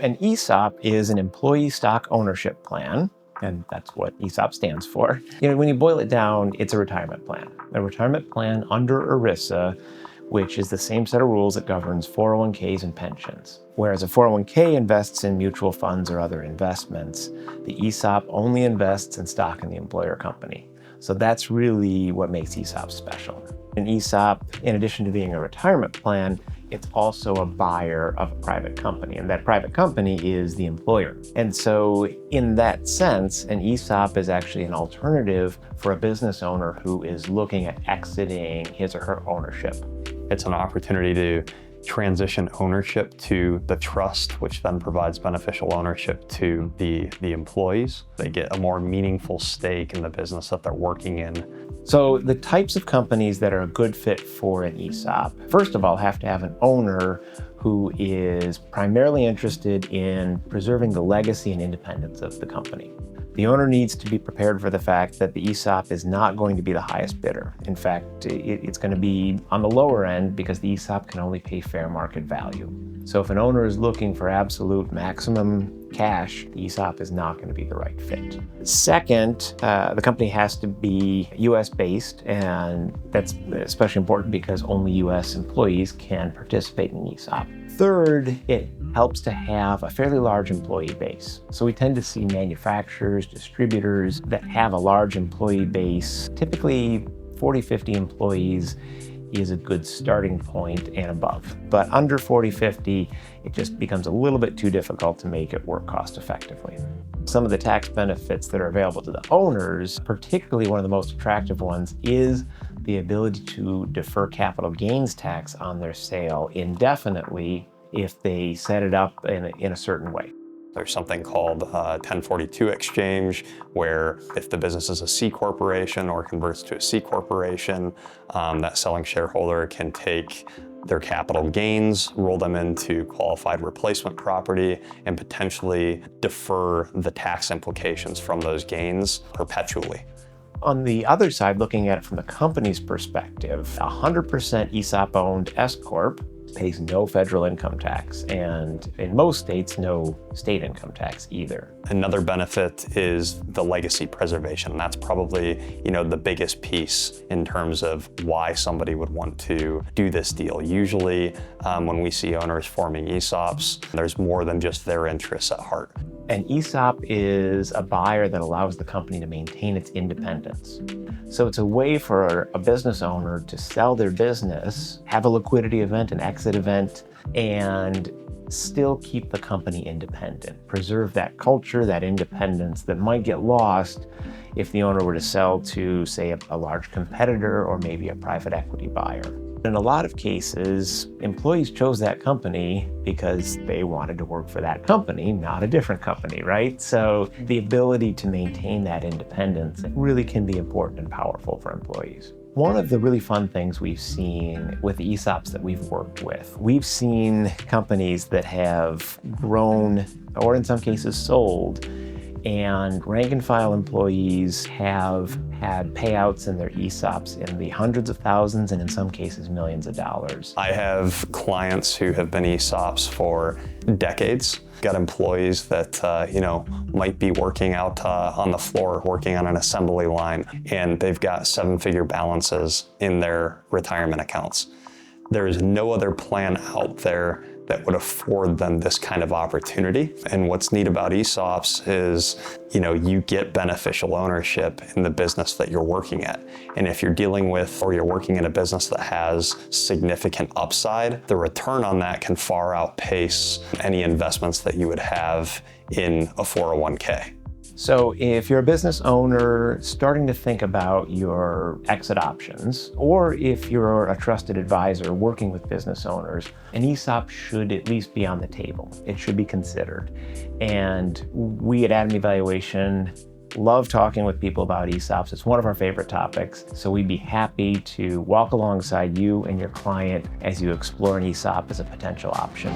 An ESOP is an employee stock ownership plan, and that's what ESOP stands for. When you boil it down, it's a retirement plan. A retirement plan under ERISA, which is the same set of rules that governs 401ks and pensions. Whereas a 401k invests in mutual funds or other investments, the ESOP only invests in stock in the employer company. So that's really what makes ESOP special. An ESOP, in addition to being a retirement plan, it's also a buyer of a private company, and that private company is the employer. And so in that sense, an ESOP is actually an alternative for a business owner who is looking at exiting his or her ownership. It's an opportunity to transition ownership to the trust, which then provides beneficial ownership to the employees. They get a more meaningful stake in the business that they're working in. So the types of companies that are a good fit for an ESOP, first of all, have to have an owner who is primarily interested in preserving the legacy and independence of the company. The owner needs to be prepared for the fact that the ESOP is not going to be the highest bidder. In fact, it's going to be on the lower end because the ESOP can only pay fair market value. So if an owner is looking for absolute maximum cash, the ESOP is not going to be the right fit. Second, the company has to be US based, and that's especially important because only US employees can participate in ESOP. Third, it helps to have a fairly large employee base. So we tend to see manufacturers, distributors that have a large employee base. Typically 40, 50 employees is a good starting point and above. But under 40, 50, it just becomes a little bit too difficult to make it work cost effectively. Some of the tax benefits that are available to the owners, particularly one of the most attractive ones, is the ability to defer capital gains tax on their sale indefinitely if they set it up in a certain way. There's something called 1042 exchange, where if the business is a C corporation or converts to a C corporation, that selling shareholder can take their capital gains, roll them into qualified replacement property, and potentially defer the tax implications from those gains perpetually. On the other side, looking at it from the company's perspective, 100% ESOP-owned S-Corp pays no federal income tax, and in most states, no state income tax either. Another benefit is the legacy preservation. That's probably, the biggest piece in terms of why somebody would want to do this deal. Usually, when we see owners forming ESOPs, there's more than just their interests at heart. An ESOP is a buyer that allows the company to maintain its independence. So it's a way for a business owner to sell their business, have a liquidity event, an exit event, and still keep the company independent. Preserve that culture, that independence that might get lost if the owner were to sell to, say, a large competitor or maybe a private equity buyer. In a lot of cases, employees chose that company because they wanted to work for that company, not a different company, right? So the ability to maintain that independence really can be important and powerful for employees. One of the really fun things we've seen with the ESOPs that we've worked with, we've seen companies that have grown, or in some cases sold, and rank and file employees have had payouts in their ESOPs in the hundreds of thousands and in some cases millions of dollars. I have clients who have been ESOPs for decades. Got employees that might be working out on the floor, working on an assembly line, and they've got seven-figure balances in their retirement accounts. There is no other plan out there that would afford them this kind of opportunity. And what's neat about ESOPs is, you get beneficial ownership in the business that you're working at. And if you're dealing with, or you're working in a business that has significant upside, the return on that can far outpace any investments that you would have in a 401k. So if you're a business owner starting to think about your exit options, or if you're a trusted advisor working with business owners, an ESOP should at least be on the table. It should be considered. And we at Adamy Valuation love talking with people about ESOPs. It's one of our favorite topics. So we'd be happy to walk alongside you and your client as you explore an ESOP as a potential option.